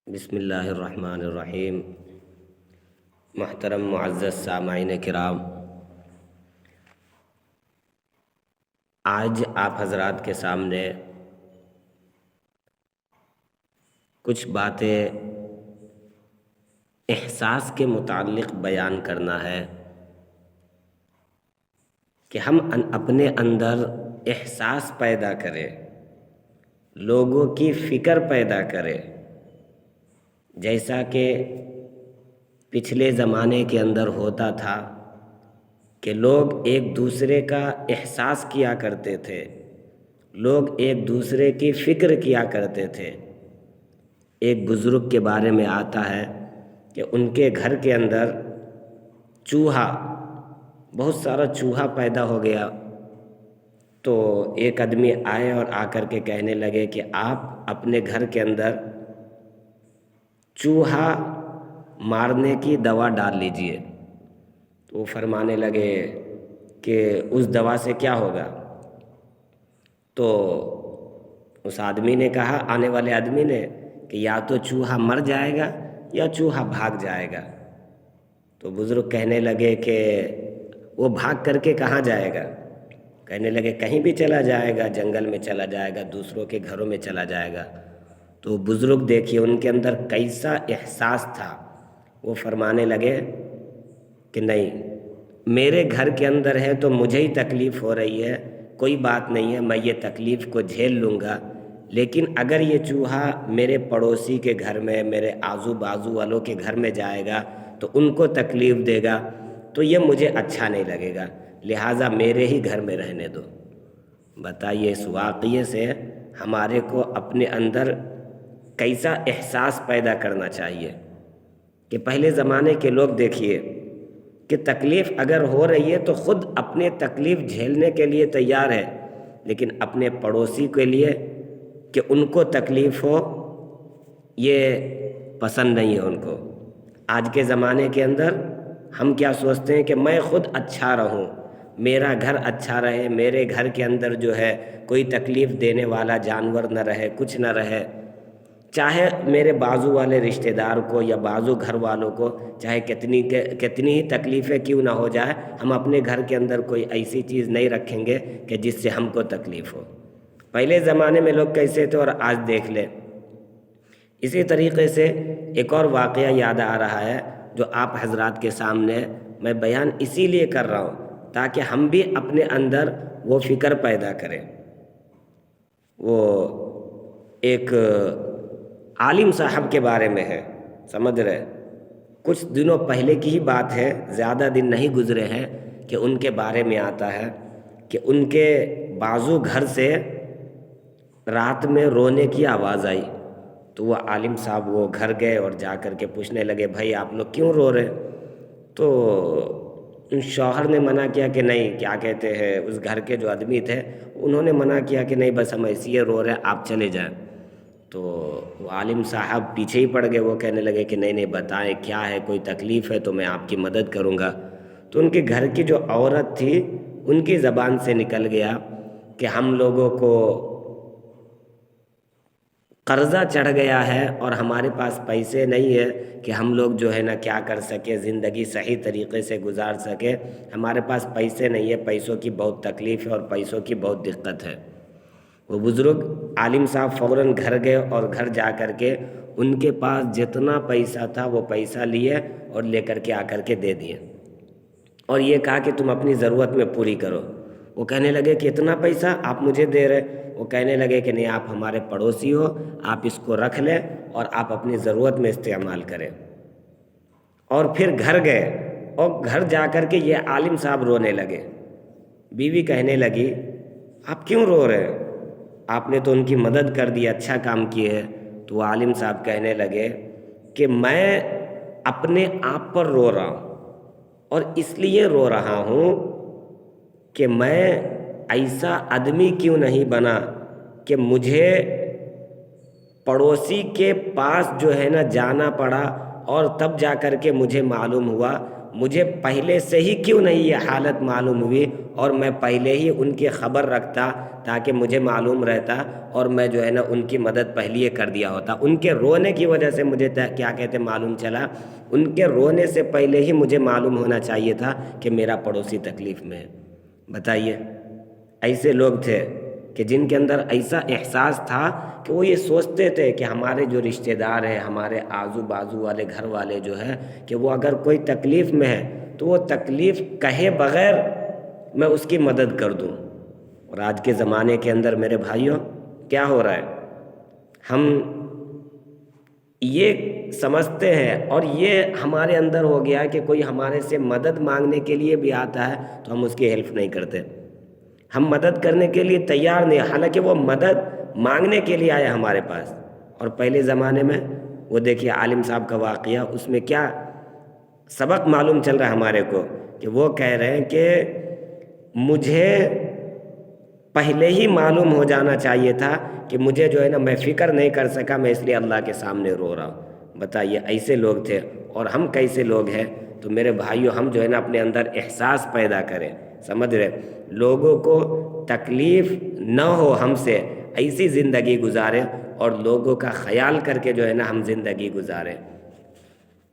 بسم اللہ الرحمن الرحیم۔ محترم معزز سامعین کرام، آج آپ حضرات کے سامنے کچھ باتیں احساس کے متعلق بیان کرنا ہے کہ ہم اپنے اندر احساس پیدا کریں، لوگوں کی فکر پیدا کریں، جیسا کہ پچھلے زمانے کے اندر ہوتا تھا کہ لوگ ایک دوسرے کا احساس کیا کرتے تھے، لوگ ایک دوسرے کی فکر کیا کرتے تھے۔ ایک بزرگ کے بارے میں آتا ہے کہ ان کے گھر کے اندر چوہا، بہت سارا چوہا پیدا ہو گیا، تو ایک آدمی آئے اور آ کر کے کہنے لگے کہ آپ اپنے گھر کے اندر چوہا مارنے کی دوا ڈال لیجئے۔ تو وہ فرمانے لگے کہ اس دوا سے کیا ہوگا؟ تو اس آدمی نے کہا، آنے والے آدمی نے، کہ یا تو چوہا مر جائے گا یا چوہا بھاگ جائے گا۔ تو بزرگ کہنے لگے کہ وہ بھاگ کر کے کہاں جائے گا؟ کہنے لگے کہیں بھی چلا جائے گا، جنگل میں چلا جائے گا، دوسروں کے گھروں میں چلا جائے گا۔ تو بزرگ دیکھیے ان کے اندر کیسا احساس تھا، وہ فرمانے لگے کہ نہیں، میرے گھر کے اندر ہے تو مجھے ہی تکلیف ہو رہی ہے، کوئی بات نہیں ہے، میں یہ تکلیف کو جھیل لوں گا، لیکن اگر یہ چوہا میرے پڑوسی کے گھر میں، میرے آزو بازو والوں کے گھر میں جائے گا تو ان کو تکلیف دے گا، تو یہ مجھے اچھا نہیں لگے گا، لہٰذا میرے ہی گھر میں رہنے دو۔ بتائیے اس واقعے سے ہمارے کو اپنے اندر کیسا احساس پیدا کرنا چاہیے کہ پہلے زمانے کے لوگ دیکھیے کہ تکلیف اگر ہو رہی ہے تو خود اپنے تکلیف جھیلنے کے لیے تیار ہے، لیکن اپنے پڑوسی کے لیے کہ ان کو تکلیف ہو یہ پسند نہیں ہے ان کو۔ آج کے زمانے کے اندر ہم کیا سوچتے ہیں کہ میں خود اچھا رہوں، میرا گھر اچھا رہے، میرے گھر کے اندر جو ہے کوئی تکلیف دینے والا جانور نہ رہے، کچھ نہ رہے، چاہے میرے بازو والے رشتہ دار کو یا بازو گھر والوں کو چاہے کتنی ہی تکلیفیں کیوں نہ ہو جائے، ہم اپنے گھر کے اندر کوئی ایسی چیز نہیں رکھیں گے کہ جس سے ہم کو تکلیف ہو۔ پہلے زمانے میں لوگ کیسے تھے اور آج دیکھ لیں۔ اسی طریقے سے ایک اور واقعہ یاد آ رہا ہے جو آپ حضرات کے سامنے میں بیان اسی لیے کر رہا ہوں تاکہ ہم بھی اپنے اندر وہ فکر پیدا کریں۔ وہ ایک عالم صاحب کے بارے میں ہے، سمجھ رہے، کچھ دنوں پہلے کی ہی بات ہے، زیادہ دن نہیں گزرے ہیں کہ ان کے بارے میں آتا ہے کہ ان کے بازو گھر سے رات میں رونے کی آواز آئی، تو وہ عالم صاحب وہ گھر گئے اور جا کر کے پوچھنے لگے بھائی آپ لوگ کیوں رو رہے؟ تو ان شوہر نے منع کیا کہ نہیں، کیا کہتے ہیں، اس گھر کے جو آدمی تھے انہوں نے منع کیا کہ نہیں، بس ہم ایسے رو رہے ہیں، آپ چلے جائیں۔ تو وہ عالم صاحب پیچھے ہی پڑ گئے، وہ کہنے لگے کہ نہیں بتائیں کیا ہے، کوئی تکلیف ہے تو میں آپ کی مدد کروں گا۔ تو ان کے گھر کی جو عورت تھی ان کی زبان سے نکل گیا کہ ہم لوگوں کو قرضہ چڑھ گیا ہے اور ہمارے پاس پیسے نہیں ہے کہ ہم لوگ جو ہے نا کیا کر سکے، زندگی صحیح طریقے سے گزار سکے، ہمارے پاس پیسے نہیں ہے، پیسوں کی بہت تکلیف ہے اور پیسوں کی بہت دقت ہے۔ وہ بزرگ عالم صاحب فوراً گھر گئے اور گھر جا کر کے ان کے پاس جتنا پیسہ تھا وہ پیسہ لیے اور لے کر کے آ کر کے دے دیے، اور یہ کہا کہ تم اپنی ضرورت میں پوری کرو۔ وہ کہنے لگے کہ اتنا پیسہ آپ مجھے دے رہے؟ وہ کہنے لگے کہ نہیں، آپ ہمارے پڑوسی ہو، آپ اس کو رکھ لیں اور آپ اپنی ضرورت میں استعمال کریں۔ اور پھر گھر گئے اور گھر جا کر کے یہ عالم صاحب رونے لگے۔ بیوی کہنے لگی آپ کیوں رو رہے ہیں؟ آپ نے تو ان کی مدد کر دی، اچھا کام کیے ہے۔ تو وہ عالم صاحب کہنے لگے کہ میں اپنے آپ پر رو رہا ہوں، اور اس لیے رو رہا ہوں کہ میں ایسا آدمی کیوں نہیں بنا کہ مجھے پڑوسی کے پاس جو ہے نا جانا پڑا، اور تب جا کر کے مجھے معلوم ہوا مجھے پہلے سے ہی کیوں نہیں یہ حالت معلوم ہوئی اور میں پہلے ہی ان کی خبر رکھتا تاکہ مجھے معلوم رہتا اور میں جو ہے نا ان کی مدد پہلے کر دیا ہوتا. ان کے رونے کی وجہ سے مجھے کیا کہتے معلوم چلا, ان کے رونے سے پہلے ہی مجھے معلوم ہونا چاہیے تھا کہ میرا پڑوسی تکلیف میں ہے. بتائیے, ایسے لوگ تھے کہ جن کے اندر ایسا احساس تھا کہ وہ یہ سوچتے تھے کہ ہمارے جو رشتہ دار ہیں, ہمارے آزو بازو والے گھر والے جو ہیں, کہ وہ اگر کوئی تکلیف میں ہے تو وہ تکلیف کہے بغیر میں اس کی مدد کر دوں. اور آج کے زمانے کے اندر میرے بھائیوں کیا ہو رہا ہے, ہم یہ سمجھتے ہیں اور یہ ہمارے اندر ہو گیا کہ کوئی ہمارے سے مدد مانگنے کے لیے بھی آتا ہے تو ہم اس کی ہیلپ نہیں کرتے, ہم مدد کرنے کے لیے تیار نہیں, حالانکہ وہ مدد مانگنے کے لیے آیا ہمارے پاس. اور پہلے زمانے میں وہ دیکھیے عالم صاحب کا واقعہ, اس میں کیا سبق معلوم چل رہا ہے ہمارے کو, کہ وہ کہہ رہے ہیں کہ مجھے پہلے ہی معلوم ہو جانا چاہیے تھا کہ مجھے جو ہے نا میں فکر نہیں کر سکا, میں اس لیے اللہ کے سامنے رو رہا ہوں. بتائیے ایسے لوگ تھے. اور ہم کیسے لوگ ہیں؟ تو میرے بھائیوں ہم جو ہے نا اپنے اندر احساس پیدا کریں, سمجھ رہے, لوگوں کو تکلیف نہ ہو ہم سے ایسی زندگی گزاریں اور لوگوں کا خیال کر کے جو ہے نا ہم زندگی گزاریں.